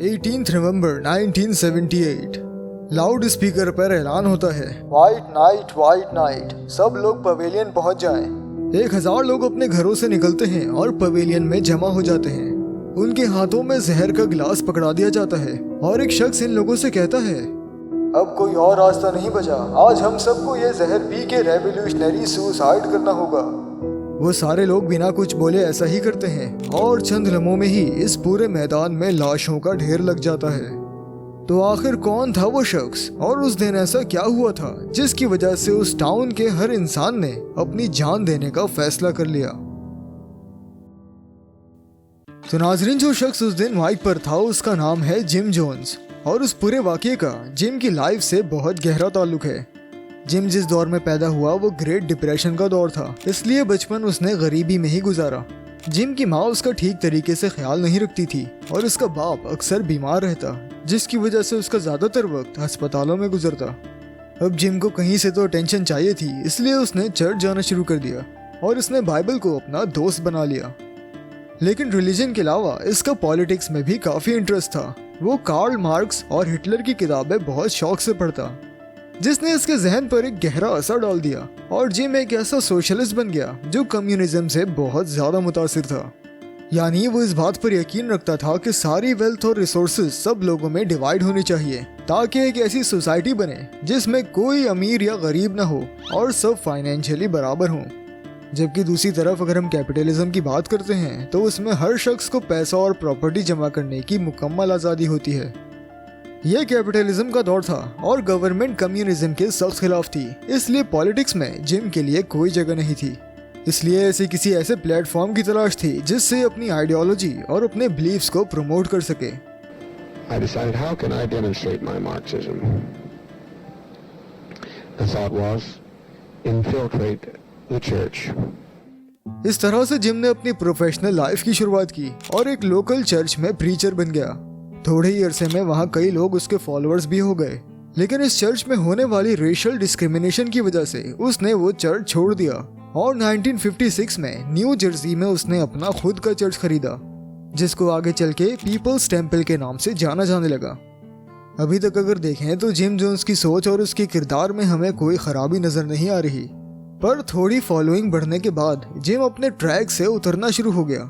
18 नवंबर 1978 loud speaker पर ऐलान होता है, वाइट नाइट, सब लोग पवेलियन पहुंच जाएं। 1000 लोग अपने घरों से निकलते हैं और पवेलियन में जमा हो जाते हैं। उनके हाथों में जहर का गिलास पकड़ा दिया जाता है और एक शख्स इन लोगों से कहता है, अब कोई और रास्ता नहीं बचा, आज हम सबको ये जहर पी के रेवोल्यूशनरी सुसाइड करना होगा। वो सारे लोग बिना कुछ बोले ऐसा ही करते हैं और चंद लम्हों में ही इस पूरे मैदान में लाशों का ढेर लग जाता है। तो आखिर कौन था वो शख्स और उस दिन ऐसा क्या हुआ था जिसकी वजह से उस टाउन के हर इंसान ने अपनी जान देने का फैसला कर लिया? तो नाजरीन, जो शख्स उस दिन माइक पर था उसका नाम है जिम जोन्स और उस पूरे वाकये का जिम की लाइफ से बहुत गहरा ताल्लुक है। जिम जिस दौर में पैदा हुआ वो ग्रेट डिप्रेशन का दौर था, इसलिए बचपन उसने गरीबी में ही गुजारा। जिम की माँ उसका ठीक तरीके से ख्याल नहीं रखती थी और उसका बाप अक्सर बीमार रहता, जिसकी वजह से उसका ज्यादातर वक्त अस्पतालों में गुजरता। अब जिम को कहीं से तो अटेंशन चाहिए थी, इसलिए उसने चर्च जाना शुरू कर दिया और उसने बाइबल को अपना दोस्त बना लिया। लेकिन रिलीजन के अलावा इसका पॉलिटिक्स में भी काफी इंटरेस्ट था। वो कार्ल मार्क्स और हिटलर की किताबें बहुत शौक से पढ़ता, जिसने इसके जहन पर एक गहरा असर डाल दिया और जिम एक ऐसा सोशलिस्ट बन गया जो कम्युनिज्म से बहुत ज्यादा मुतासिर था। यानी वो इस बात पर यकीन रखता था कि सारी वेल्थ और रिसोर्सेज सब लोगों में डिवाइड होनी चाहिए ताकि एक ऐसी सोसाइटी बने जिसमें कोई अमीर या गरीब ना हो और सब फाइनेंशियली बराबर हों। जबकि दूसरी तरफ अगर हम कैपिटलिज्म की बात करते हैं तो उसमें हर शख्स को पैसा और प्रॉपर्टी जमा करने की मुकम्मल आज़ादी होती है। यह कैपिटलिज्म का दौर था और गवर्नमेंट कम्युनिज्म के सख्त खिलाफ थी, इसलिए पॉलिटिक्स में जिम के लिए कोई जगह नहीं थी। इसलिए ऐसे किसी ऐसे प्लेटफॉर्म की तलाश थी जिससे अपनी आइडियोलॉजी और अपने बिलीफ्स को प्रमोट कर सके। I decided how can I demonstrate my Marxism? The thought was infiltrate the church. इस तरह से जिम ने अपनी प्रोफेशनल लाइफ की शुरुआत की और एक लोकल चर्च में प्रीचर बन गया। थोड़े ही अरसे में वहाँ कई लोग उसके फॉलोअर्स भी हो गए, लेकिन इस चर्च में होने वाली रेशियल डिस्क्रिमिनेशन की वजह से उसने वो चर्च छोड़ दिया और 1956 में न्यू जर्सी में उसने अपना खुद का चर्च खरीदा, जिसको आगे चल के पीपल्स टेम्पल के नाम से जाना जाने लगा। अभी तक अगर देखें तो जिम जोन्स की सोच और उसके किरदार में हमें कोई खराबी नजर नहीं आ रही, पर थोड़ी फॉलोइंग बढ़ने के बाद जिम अपने ट्रैक से उतरना शुरू हो गया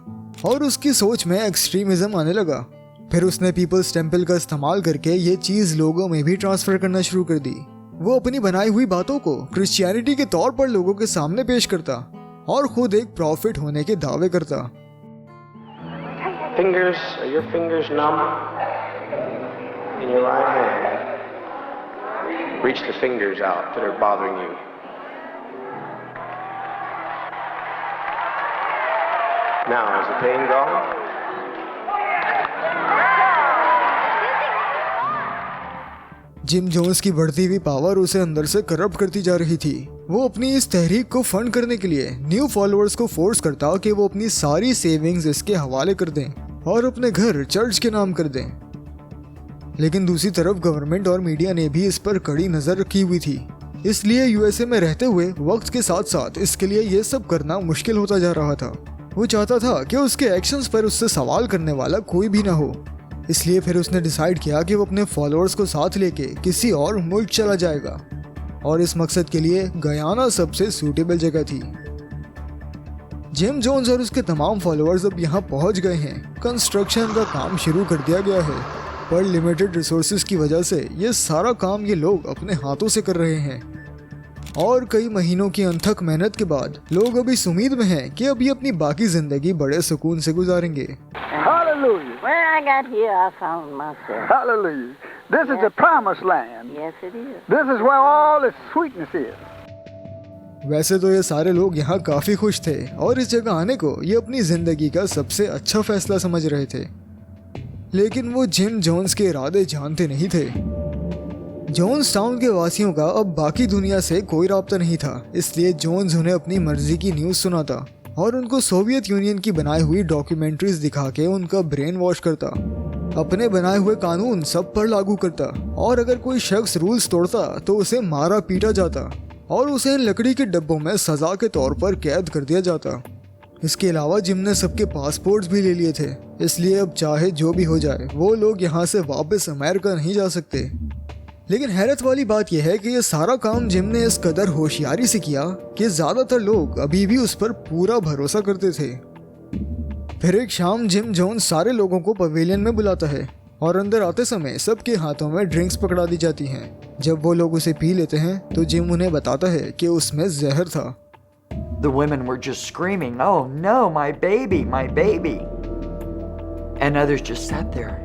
और उसकी सोच में एक्सट्रीमिज्म आने लगा। फिर उसने पीपल्स टेम्पल का इस्तेमाल करके ये चीज लोगों में भी ट्रांसफर करना शुरू कर दी। वो अपनी बनाई हुई बातों को क्रिश्चियनिटी के तौर पर लोगों के सामने पेश करता और खुद एक प्रॉफिट होने के दावे करता। Fingers, are your fingers numb? In your right hand. Reach the fingers out that are bothering you. Now, is the pain gone? Jim Jones की बढ़ती हुई पावर उसे अंदर से करप्ट करती जा रही थी। वो अपनी इस तहरीक को फंड करने के लिए न्यू फॉलोअर्स को फोर्स करता कि वो अपनी सारी सेविंग्स इसके हवाले कर दें और अपने घर चर्च के नाम कर दें। लेकिन दूसरी तरफ गवर्नमेंट और मीडिया ने भी इस पर कड़ी नजर रखी हुई थी, इसलिए यूएसए में रहते हुए वक्त के साथ साथ इसके लिए ये सब करना मुश्किल होता जा रहा था। वो चाहता था कि उसके एक्शंस पर उससे सवाल करने वाला कोई भी ना हो, इसलिए फिर उसने डिसाइड किया कि वो अपने फॉलोअर्स को साथ लेके किसी और मुल्क चला जाएगा और इस मकसद के लिए गयाना सबसे सूटेबल जगह थी। जिम जोन्स और उसके तमाम फॉलोअर्स अब यहाँ पहुँच गए हैं। कंस्ट्रक्शन का काम शुरू कर दिया गया है, पर लिमिटेड रिसोर्सेज की वजह से ये सारा काम ये लोग अपने हाथों से कर रहे हैं और कई महीनों की अनथक मेहनत के बाद लोग अभी इस उम्मीद में हैं कि अभी अपनी बाकी जिंदगी बड़े सुकून से गुजारेंगे। Hallelujah. When I got here, I found myself. Hallelujah. This is the promised land. Yes, it is. This is where all the sweetness is. वैसे तो ये सारे लोग यहाँ काफी खुश थे और इस जगह आने को ये अपनी जिंदगी का सबसे अच्छा फैसला समझ रहे थे, लेकिन वो जिम जोन्स के इरादे जानते नहीं थे। जोन्स टाउन के वासियों का अब बाकी दुनिया से कोई राब्ता नहीं था, इसलिए जोन्स उन्हें अपनी मर्जी की न्यूज़ सुनाता और उनको सोवियत यूनियन की बनाई हुई डॉक्यूमेंट्रीज दिखा के उनका ब्रेन वॉश करता, अपने बनाए हुए कानून सब पर लागू करता और अगर कोई शख्स रूल्स तोड़ता तो उसे मारा पीटा जाता और उसे लकड़ी के डब्बों में सजा के तौर पर कैद कर दिया जाता। इसके अलावा जिम ने सबके पासपोर्ट्स भी ले लिए थे, इसलिए अब चाहे जो भी हो जाए वो लोग यहाँ से वापस अमेरिका नहीं जा सकते। लेकिन हैरत वाली बात यह है कि ये सारा काम जिम ने इस कदर होशियारी से किया कि ज्यादातर लोग अभी भी उस पर पूरा भरोसा करते थे। फिर एक शाम जिम जोन्स सारे लोगों को पवेलियन में बुलाता है और अंदर आते समय सबके हाथों में ड्रिंक्स पकड़ा दी जाती हैं। जब वो लोग उसे पी लेते हैं तो जिम उन्हें बताता है कि उसमें जहर था। The women were just screaming, "Oh no, my baby, my baby." And others just sat there.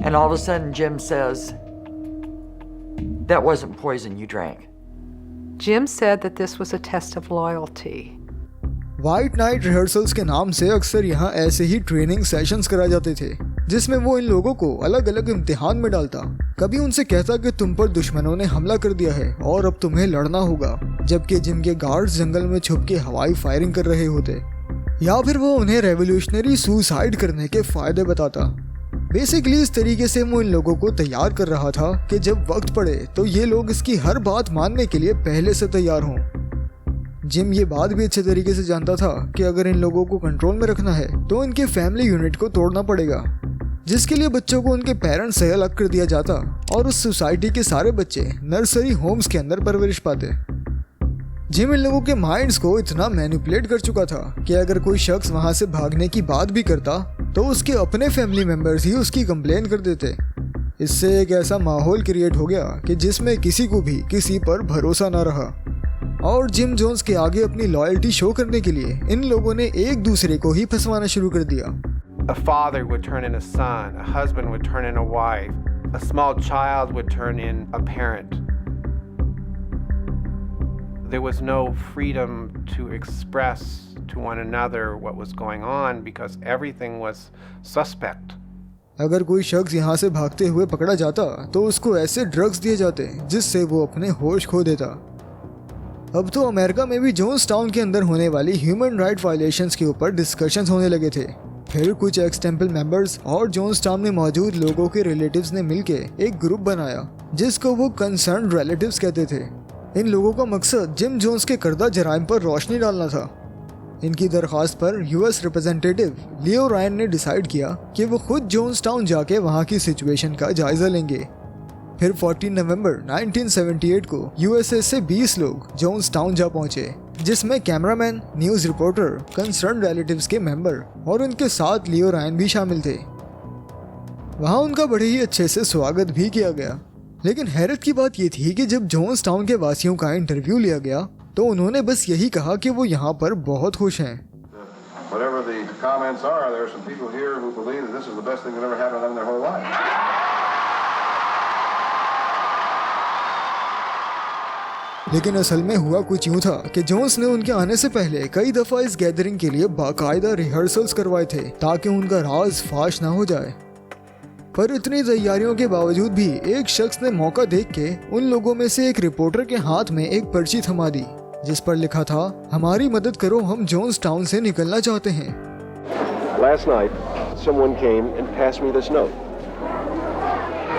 And all of a sudden Jim says, "That wasn't poison you drank." Jim said that this was a test of loyalty. White night rehearsals के नाम से अक्सर यहाँ ऐसे ही training sessions कराए जाते थे, जिसमें वो इन लोगों को अलग अलग इम्तिहान में डालता। कभी उनसे कहता कि तुम पर दुश्मनों ने हमला कर दिया है और अब तुम्हें लड़ना होगा, जबकि जिम के गार्ड्स जंगल में छुप के हवाई फायरिंग कर रहे होते। या फिर वो उन्हें रेवोल्यूशनरी सुसाइड करने के फायदे बताता। बेसिकली इस तरीके से वो इन लोगों को तैयार कर रहा था कि जब वक्त पड़े तो ये लोग इसकी हर बात मानने के लिए पहले से तैयार हों। जिम ये बात भी अच्छे तरीके से जानता था कि अगर इन लोगों को कंट्रोल में रखना है तो इनके फैमिली यूनिट को तोड़ना पड़ेगा, जिसके लिए बच्चों को उनके पेरेंट्स से अलग कर दिया जाता और उस सोसाइटी के सारे बच्चे नर्सरी होम्स के अंदर परवरिश पाते। जिम इन लोगों के माइंड्स को इतना मैनिपुलेट कर चुका था कि अगर कोई शख्स वहां से भागने की बात भी करता तो उसके अपने फैमिली मेंबर्स ही उसकी कंप्लेन कर देते। इससे एक ऐसा माहौल क्रिएट हो गया कि जिसमें किसी को भी किसी पर भरोसा ना रहा और जिम जोन्स के आगे अपनी लॉयल्टी शो करने के लिए इन लोगों ने एक दूसरे को ही फंसवाना शुरू कर दिया। A father would turn in a son, a husband would turn in a wife, a small child would turn in a parent. There was no freedom to express to one another what was going on because everything was suspect. अगर कोई शख्स यहाँ से भागते हुए पकड़ा जाता तो उसको ऐसे ड्रग्स दिए जाते जिससे वो अपने होश खो देता। अब तो अमेरिका में भी जोन्स टाउन के अंदर होने वाली ह्यूमन राइट वायलेशंस के ऊपर डिस्कशंस होने लगे थे। फिर कुछ एक्स टेंपल मेंबर्स और जोन्स टाउन में मौजूद लोगों के रिलेटिव्स ने मिलके एक ग्रुप बनाया जिसको वो कंसर्न्ड रिलेटिव्स कहते थे। इन लोगों का मकसद जिम जोन्स के करदा जराइम पर रोशनी डालना था। इनकी दरख्वास्त पर यूएस रिप्रेजेंटेटिव लियो रायन ने डिसाइड किया कि वो खुद जोन्स टाउन जाके वहाँ की सिचुएशन का जायजा लेंगे। फिर 14 नवंबर 1978 को यूएसए से 20 लोग जोन्स टाउन जा पहुंचे, जिसमें cameraman, news reporter, concern relatives के मेंबर और उनके साथ लियो रायन भी शामिल थे। वहां उनका बड़े ही अच्छे से स्वागत भी किया गया। लेकिन हैरत की बात ये थी कि जब जोन्स टाउन के वासियों का इंटरव्यू लिया गया तो उन्होंने बस यही कहा कि वो यहाँ पर बहुत खुश हैं। Whatever the comments are, there are some people here who believe that this is the best thing that ever happened to them in their whole life. लेकिन असल में हुआ कुछ यूं था कि जोन्स ने उनके आने से पहले कई दफा इस गैदरिंग के लिए बाकायदा रिहर्सल्स करवाए थे ताकि उनका राज फाश ना हो जाए। पर इतनी तैयारियों के बावजूद भी एक शख्स ने मौका देख के उन लोगों में से एक रिपोर्टर के हाथ में एक पर्ची थमा दी जिस पर लिखा था, हमारी मदद करो, हम जोन्स टाउन से निकलना चाहते हैं। Last night, someone came and passed me this note.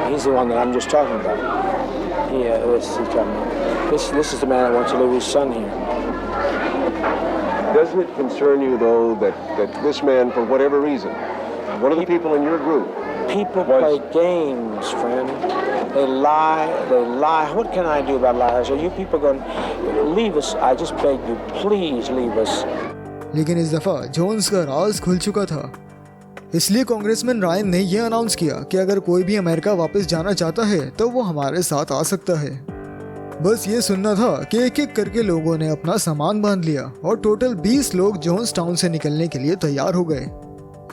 He's the one that I'm just talking about. Yeah, this is the man that wants to leave his son here. Doesn't it concern you, though, that this man, for whatever reason, one of the people in your group... People play games, friend. They lie. What can I do about liars? Are you people going to leave us? I just beg you, please leave us. लेकिन इस दफा Jones का राज खुल चुका था, इसलिए congressman Ryan ने यह अनाउंस किया कि अगर कोई भी अमेरिका वापस जाना चाहता है तो वो हमारे साथ आ सकता है। बस ये सुनना था कि एक एक करके लोगों ने अपना सामान बांध लिया और टोटल 20 लोग जोन्स टाउन से निकलने के लिए तैयार हो गए।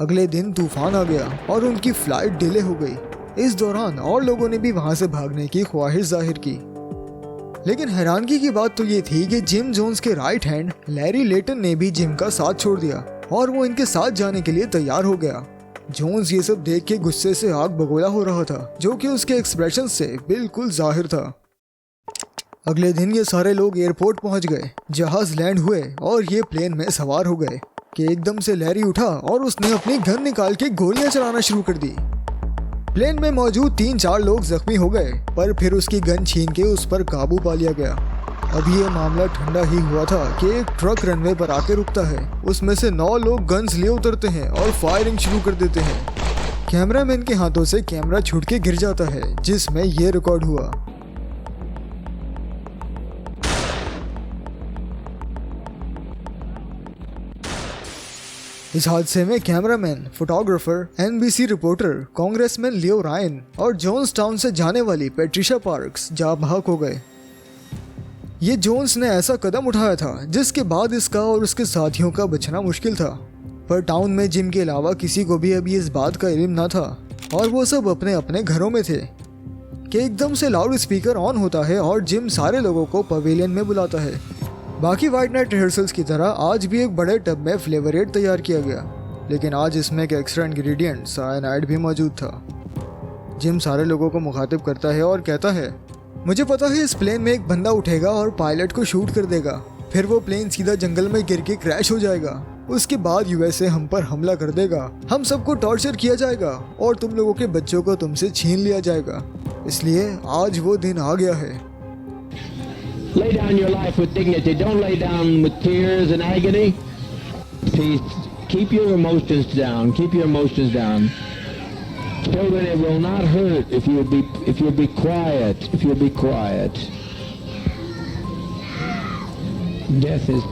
अगले दिन तूफान आ गया और उनकी फ्लाइट डिले हो गई। इस दौरान और लोगों ने भी वहां से भागने की ख्वाहिश जाहिर की। लेकिन हैरानगी की बात तो ये थी कि जिम जोन्स के राइट हैंड लैरी लेटन ने भी जिम का साथ छोड़ दिया और वो इनके साथ जाने के लिए तैयार हो गया। जोन्स ये सब देख के गुस्से से आग बगोला हो रहा था, जो कि उसके एक्सप्रेशन से बिल्कुल जाहिर था। अगले दिन ये सारे लोग एयरपोर्ट पहुंच गए, जहाज लैंड हुए और ये प्लेन में सवार हो गए कि एकदम से लैरी उठा और उसने अपनी गन निकाल के गोलियां चलाना शुरू कर दी। प्लेन में मौजूद 3-4 लोग जख्मी हो गए, पर फिर उसकी गन छीन के उस पर काबू पा लिया गया। अभी ये मामला ठंडा ही हुआ था कि एक ट्रक रनवे पर आके रुकता है। उसमें से 9 लोग गन्स लिए उतरते हैं और फायरिंग शुरू कर देते हैं। कैमरामैन के हाथों से कैमरा छूट के गिर जाता है, जिसमें ये रिकॉर्ड हुआ। इस हादसे में cameraman, photographer, NBC reporter, congressman Leo Ryan और जोन्स टाउन से जाने वाली पैट्रिशा पार्क्स जाँ बहक हो गए। ये जोन्स ने ऐसा कदम उठाया था जिसके बाद इसका और उसके साथियों का बचना मुश्किल था। पर टाउन में जिम के अलावा किसी को भी अभी इस बात का इल्म न था और वो सब अपने अपने घरों में थे कि एकदम से लाउड स्पीकर ऑन होता है और जिम सारे लोगों को पवेलियन में बुलाता है। बाकी वाइट नाइट रिहर्सल्स की तरह आज भी एक बड़े टब में फ्लेवर एड तैयार किया गया, लेकिन आज इसमें एक एक्स्ट्रा इंग्रेडिएंट साइनाइड भी मौजूद था। जिम सारे लोगों को मुखातिब करता है और कहता है, मुझे पता है इस प्लेन में एक बंदा उठेगा और पायलट को शूट कर देगा, फिर वो प्लेन सीधा जंगल में गिर के क्रैश हो जाएगा। उसके बाद USA हम पर हमला कर देगा, हम सबको टॉर्चर किया जाएगा और तुम लोगों के बच्चों को तुमसे छीन लिया जाएगा। इसलिए आज वो दिन आ गया है। Lay down your life with dignity. Don't lay down with tears and agony. Please keep your emotions down. Keep your emotions down. Children, it will not hurt if you'll be quiet. If you'll be quiet. Death is.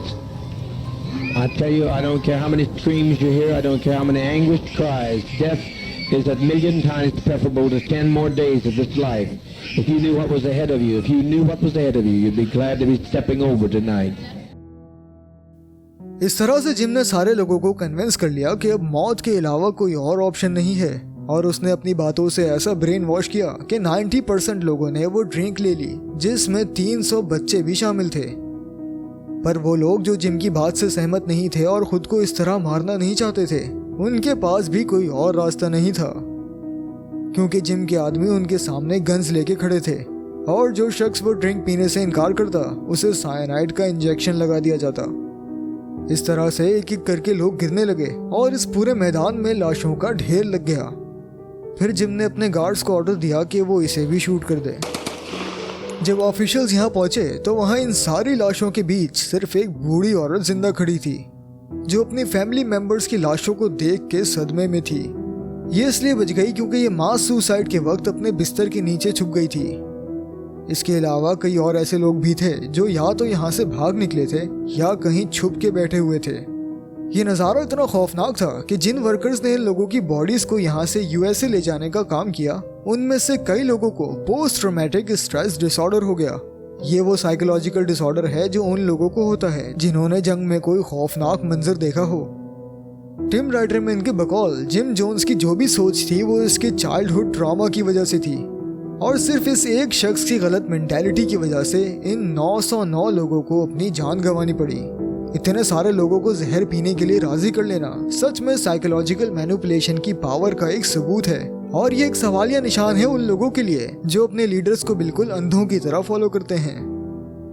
I tell you, I don't care how many screams you hear. I don't care how many anguished cries. Death is a million times preferable to 10 more days of this life. If you knew what was ahead of you, you'd be glad to be stepping over tonight. इस तरह से gym ने सारे लोगों को convince कर लिया कि अब मौत के अलावा कोई और ऑप्शन नहीं है और उसने अपनी बातों से ऐसा ब्रेन वॉश किया कि 90% लोगों ने वो ड्रिंक ले ली, जिसमें 300 बच्चे भी शामिल थे। पर वो लोग जो जिम की बात से सहमत नहीं थे और खुद को इस तरह मारना नहीं चाहते थे, उनके पास भी कोई और रास्ता नहीं था, क्योंकि जिम के आदमी उनके सामने गन्स लेके खड़े थे और जो शख्स वो ड्रिंक पीने से इनकार करता उसे साइनाइड का इंजेक्शन लगा दिया जाता। इस तरह से एक एक करके लोग गिरने लगे और इस पूरे मैदान में लाशों का ढेर लग गया। फिर जिम ने अपने गार्ड्स को ऑर्डर दिया कि वो इसे भी शूट कर दे। जब ऑफिशियल्स यहाँ पहुंचे तो वहाँ इन सारी लाशों के बीच सिर्फ एक बूढ़ी औरत जिंदा खड़ी थी, जो अपनी फैमिली मेंबर्स की लाशों को देख के सदमे में थी। ये इसलिए बच गई क्योंकि ये मास सुसाइड के वक्त अपने बिस्तर के नीचे छुप गई थी। इसके अलावा कई और ऐसे लोग भी थे जो या तो यहाँ से भाग निकले थे या कहीं छुप के बैठे हुए थे। ये नज़ारा इतना खौफनाक था कि जिन वर्कर्स ने इन लोगों की बॉडीज को यहाँ से USA ले जाने का काम किया, उनमें से कई लोगों को पोस्ट ट्रॉमेटिक स्ट्रेस डिसऑर्डर हो गया। ये वो साइकोलॉजिकल डिसऑर्डर है जो उन लोगों को होता है जिन्होंने जंग में कोई खौफनाक मंजर देखा हो। टिम राइटरमैन के बकौल जिम जोन्स की जो भी सोच थी वो इसके चाइल्डहुड ट्रॉमा की वजह से थी और सिर्फ इस एक शख्स की गलत मेंटालिटी की वजह से इन 909 लोगों को अपनी जान गंवानी पड़ी। इतने सारे लोगों को जहर पीने के लिए राजी कर लेना सच में साइकोलॉजिकल मैनिपुलेशन की पावर का एक सबूत है और ये एक सवालिया निशान है उन लोगों के लिए जो अपने लीडर्स को बिल्कुल अंधों की तरह फॉलो करते हैं।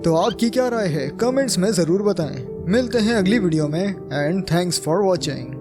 तो आपकी क्या राय है, कमेंट्स में जरूर बताएं। मिलते हैं अगली वीडियो में एंड थैंक्स फॉर वॉचिंग।